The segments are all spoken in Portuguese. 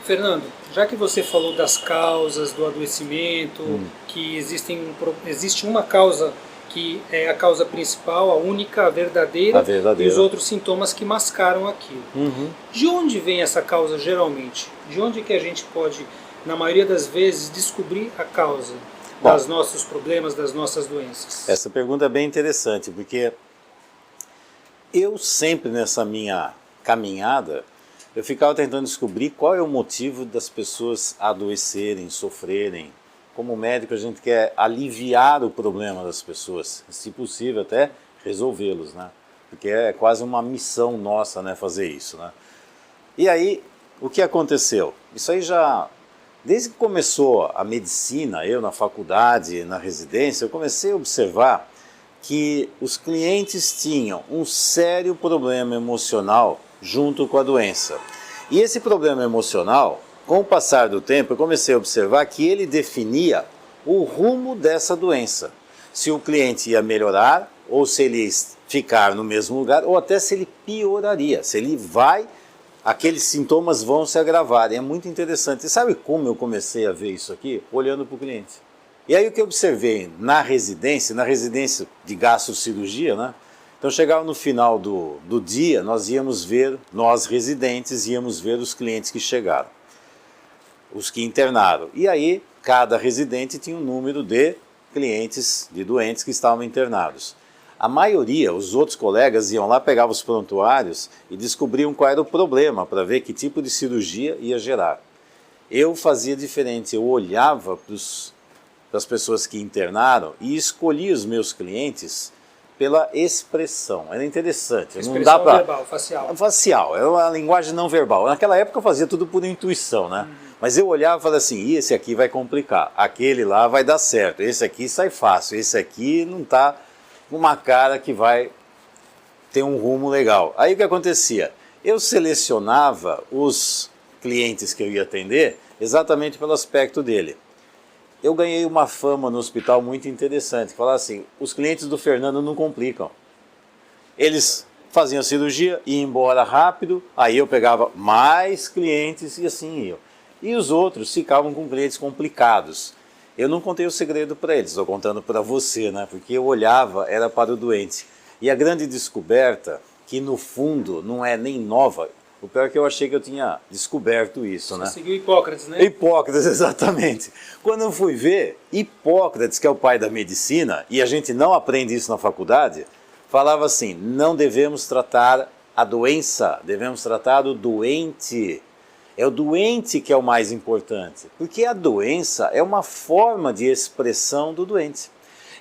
Fernando, já que você falou das causas do adoecimento, que existe uma causa que é a causa principal, a única, a verdadeira, e os outros sintomas que mascaram aquilo. De onde vem essa causa geralmente? De onde que a gente pode, na maioria das vezes, descobrir a causa dos nossos problemas, das nossas doenças? Essa pergunta é bem interessante, porque eu sempre nessa minha caminhada, eu ficava tentando descobrir qual é o motivo das pessoas adoecerem, sofrerem. Como médico, a gente quer aliviar o problema das pessoas, se possível até resolvê-los, né? Porque é quase uma missão nossa, né, fazer isso, né? E aí, o que aconteceu? Isso aí já, desde que começou a medicina, eu na faculdade, na residência, eu comecei a observar que os clientes tinham um sério problema emocional junto com a doença. E esse problema emocional, com o passar do tempo, eu comecei a observar que ele definia o rumo dessa doença. Se o cliente ia melhorar, ou se ele ia ficar no mesmo lugar, ou até se ele pioraria. Se ele vai, aqueles sintomas vão se agravar. É muito interessante. E sabe como eu comecei a ver isso aqui? Olhando para o cliente. E aí o que eu observei na residência de gastrocirurgia, né? Então chegava no final do dia, nós residentes, íamos ver os clientes que chegaram, os que internaram. E aí cada residente tinha um número de clientes, de doentes que estavam internados. A maioria, os outros colegas iam lá, pegavam os prontuários e descobriam qual era o problema, para ver que tipo de cirurgia ia gerar. Eu fazia diferente, eu olhava para as pessoas que internaram e escolhia os meus clientes pela expressão. Era interessante. Expressão não dá pra... verbal, facial. Facial, é uma linguagem não verbal. Naquela época eu fazia tudo por intuição, né? Mas eu olhava e falava assim, esse aqui vai complicar, aquele lá vai dar certo, esse aqui sai fácil, esse aqui não está com uma cara que vai ter um rumo legal. Aí o que acontecia? Eu selecionava os clientes que eu ia atender exatamente pelo aspecto dele. Eu ganhei uma fama no hospital muito interessante, falar assim, os clientes do Fernando não complicam. Eles faziam a cirurgia, iam embora rápido, aí eu pegava mais clientes e assim iam. E os outros ficavam com clientes complicados. Eu não contei o segredo para eles, estou contando para você, né? Porque eu olhava, era para o doente. E a grande descoberta, que no fundo não é nem nova, o pior é que eu achei que eu tinha descoberto isso, né? Você seguiu Hipócrates, né? Hipócrates, exatamente. Quando eu fui ver, Hipócrates, que é o pai da medicina, e a gente não aprende isso na faculdade, falava assim, não devemos tratar a doença, devemos tratar o doente. É o doente que é o mais importante, porque a doença é uma forma de expressão do doente.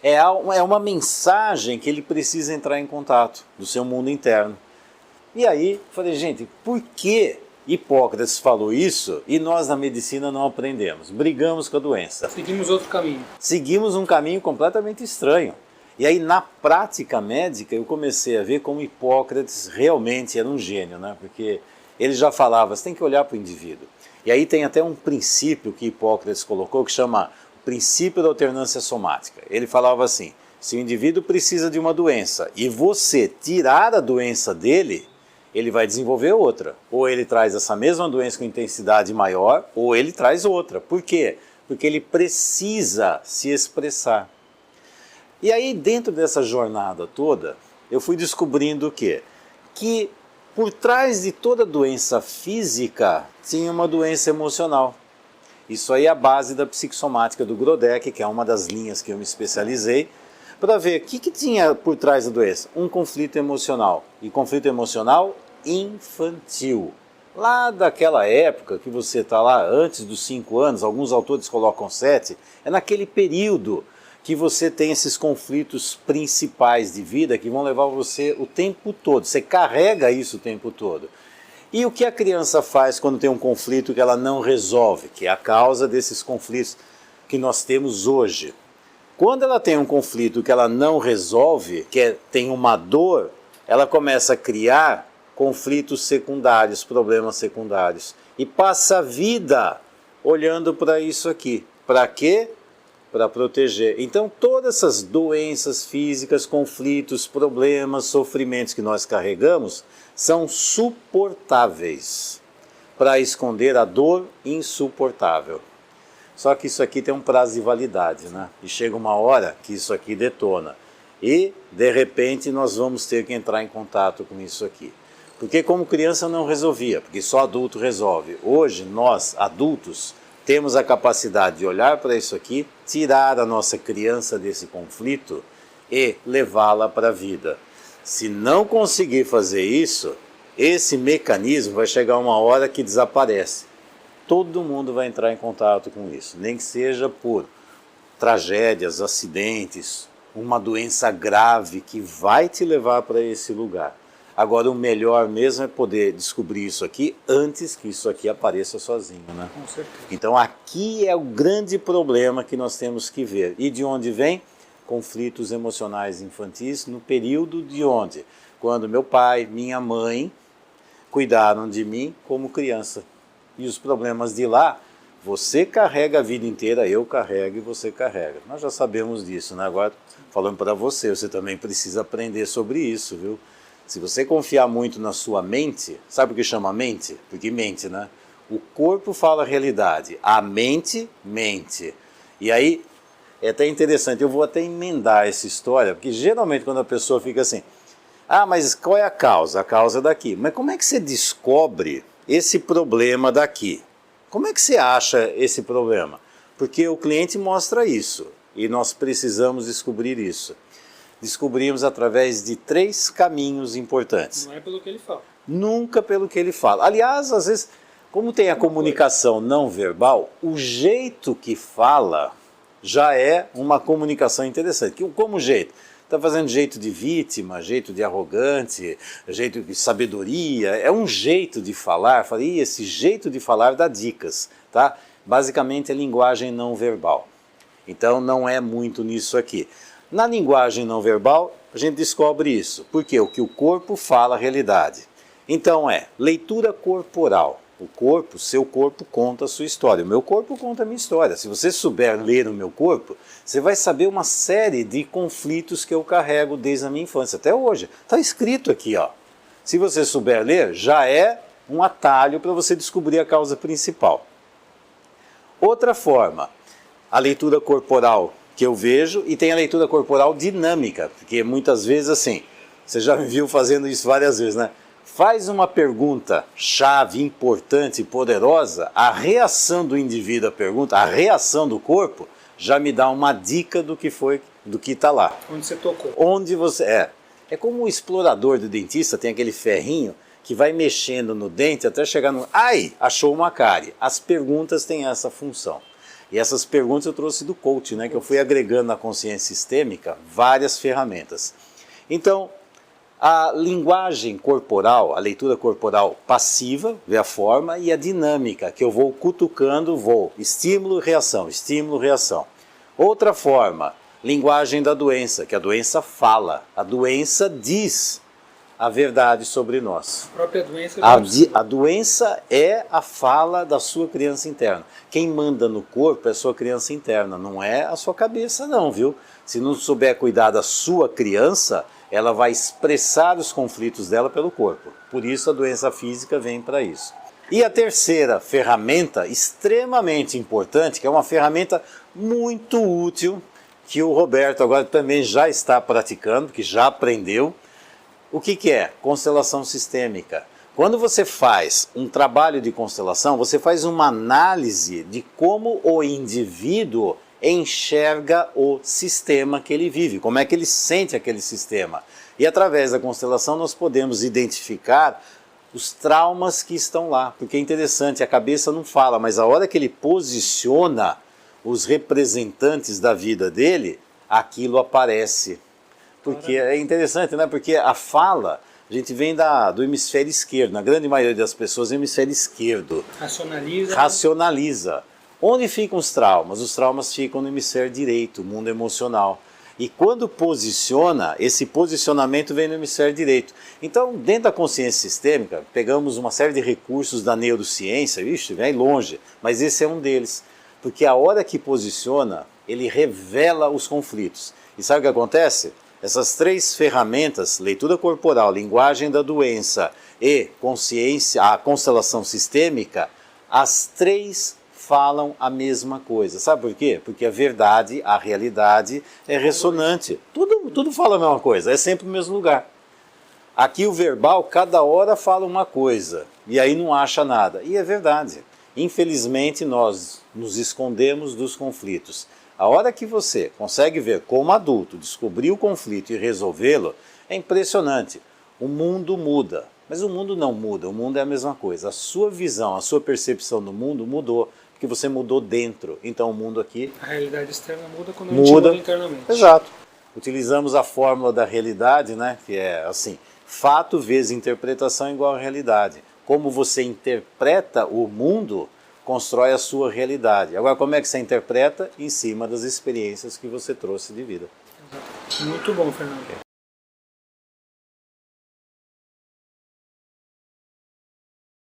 É uma mensagem que ele precisa entrar em contato do seu mundo interno. E aí, falei, gente, por que Hipócrates falou isso e nós na medicina não aprendemos? Brigamos com a doença. Seguimos outro caminho. Seguimos um caminho completamente estranho. E aí, na prática médica, eu comecei a ver como Hipócrates realmente era um gênio, né? Porque ele já falava, você tem que olhar para o indivíduo. E aí tem até um princípio que Hipócrates colocou que chama o princípio da alternância somática. Ele falava assim, se o indivíduo precisa de uma doença e você tirar a doença dele, ele vai desenvolver outra. Ou ele traz essa mesma doença com intensidade maior, ou ele traz outra. Por quê? Porque ele precisa se expressar. E aí, dentro dessa jornada toda, eu fui descobrindo o quê? Que por trás de toda doença física, tinha uma doença emocional. Isso aí é a base da psicossomática do Grodeck, que é uma das linhas que eu me especializei, para ver o que tinha por trás da doença. Um conflito emocional. E conflito emocional infantil. Lá daquela época que você está lá antes dos 5 anos, alguns autores colocam 7, é naquele período que você tem esses conflitos principais de vida que vão levar você o tempo todo. Você carrega isso o tempo todo. E o que a criança faz quando tem um conflito que ela não resolve, que é a causa desses conflitos que nós temos hoje? Quando ela tem um conflito que ela não resolve, tem uma dor, ela começa a criar conflitos secundários, problemas secundários. E passa a vida olhando para isso aqui. Para quê? Para proteger. Então todas essas doenças físicas, conflitos, problemas, sofrimentos que nós carregamos são suportáveis. para esconder a dor insuportável. Só que isso aqui tem um prazo de validade, né? E chega uma hora que isso aqui detona. E, de repente, nós vamos ter que entrar em contato com isso aqui. Porque como criança não resolvia, porque só adulto resolve. Hoje, nós, adultos, temos a capacidade de olhar para isso aqui, tirar a nossa criança desse conflito e levá-la para a vida. Se não conseguir fazer isso, esse mecanismo vai chegar uma hora que desaparece. Todo mundo vai entrar em contato com isso, nem que seja por tragédias, acidentes, uma doença grave que vai te levar para esse lugar. Agora, o melhor mesmo é poder descobrir isso aqui antes que isso aqui apareça sozinho, né? Com certeza. Então, aqui é o grande problema que nós temos que ver. E de onde vem? Conflitos emocionais infantis no período de onde? Quando meu pai, minha mãe cuidaram de mim como criança. E os problemas de lá, você carrega a vida inteira, eu carrego e você carrega. Nós já sabemos disso, né? Agora, falando para você, você também precisa aprender sobre isso, viu? Se você confiar muito na sua mente, sabe o que chama mente? Porque mente, né? O corpo fala a realidade, a mente, mente. E aí, é até interessante, eu vou até emendar essa história, porque geralmente quando a pessoa fica assim, ah, mas qual é a causa? A causa é daqui. Mas como é que você descobre esse problema daqui? Como é que você acha esse problema? Porque o cliente mostra isso, e nós precisamos descobrir isso. Descobrimos através de 3 caminhos importantes. Não é pelo que ele fala. Nunca pelo que ele fala. Aliás, às vezes, como tem a comunicação não verbal, o jeito que fala já é uma comunicação interessante. Como jeito? Está fazendo jeito de vítima, jeito de arrogante, jeito de sabedoria. É um jeito de falar. Falei, esse jeito de falar dá dicas, tá? Basicamente é linguagem não verbal. Então não é muito nisso aqui. Na linguagem não verbal, a gente descobre isso. Porque o que o corpo fala a realidade. Então é leitura corporal. O corpo, seu corpo conta a sua história. O meu corpo conta a minha história. Se você souber ler o meu corpo, você vai saber uma série de conflitos que eu carrego desde a minha infância, até hoje. Está escrito aqui, ó. Se você souber ler, já é um atalho para você descobrir a causa principal. Outra forma, a leitura corporal que eu vejo, e tem a leitura corporal dinâmica, porque muitas vezes assim, você já me viu fazendo isso várias vezes, né? Faz uma pergunta chave, importante, poderosa, a reação do indivíduo à pergunta, a reação do corpo, já me dá uma dica do que foi, do que está lá. Onde você tocou. Onde você é. É como o explorador do dentista, tem aquele ferrinho que vai mexendo no dente até chegar no... Ai, achou uma cárie. As perguntas têm essa função. E essas perguntas eu trouxe do coach, né, que eu fui agregando na consciência sistêmica várias ferramentas. Então, a linguagem corporal, a leitura corporal passiva, vê a forma, e a dinâmica, que eu vou cutucando, estímulo, reação. Outra forma, linguagem da doença, que a doença fala, a doença diz a verdade sobre nós. A própria doença... A doença é a fala da sua criança interna. Quem manda no corpo é a sua criança interna, não é a sua cabeça não, viu? Se não souber cuidar da sua criança, ela vai expressar os conflitos dela pelo corpo. Por isso a doença física vem para isso. E a terceira ferramenta, extremamente importante, que é uma ferramenta muito útil, que o Roberto agora também já está praticando, que já aprendeu. O que é? Constelação sistêmica. Quando você faz um trabalho de constelação, você faz uma análise de como o indivíduo enxerga o sistema que ele vive, como é que ele sente aquele sistema. E através da constelação nós podemos identificar os traumas que estão lá. Porque é interessante, a cabeça não fala, mas a hora que ele posiciona os representantes da vida dele, aquilo aparece. Porque é interessante, né? Porque a fala, a gente vem do hemisfério esquerdo. Na grande maioria das pessoas, é o hemisfério esquerdo. Racionaliza. Onde ficam os traumas? Os traumas ficam no hemisfério direito, o mundo emocional. E quando posiciona, esse posicionamento vem no hemisfério direito. Então, dentro da consciência sistêmica, pegamos uma série de recursos da neurociência, vem longe, mas esse é um deles. Porque a hora que posiciona, ele revela os conflitos. E sabe o que acontece? Essas três ferramentas, leitura corporal, linguagem da doença e consciência, a constelação sistêmica, as três falam a mesma coisa. Sabe por quê? Porque a verdade, a realidade é ressonante. Tudo fala a mesma coisa, é sempre o mesmo lugar. Aqui o verbal, cada hora fala uma coisa, e aí não acha nada. E é verdade. Infelizmente nós nos escondemos dos conflitos. A hora que você consegue ver como adulto, descobrir o conflito e resolvê-lo, é impressionante. O mundo muda, mas o mundo não muda, o mundo é a mesma coisa. A sua visão, a sua percepção do mundo mudou, porque você mudou dentro. Então o mundo aqui... A realidade externa muda quando a gente muda internamente. Exato. Utilizamos a fórmula da realidade, né? Que é assim, fato vezes interpretação igual a realidade. Como você interpreta o mundo, constrói a sua realidade. Agora, como é que você interpreta? Em cima das experiências que você trouxe de vida. Exato. Muito bom, Fernando.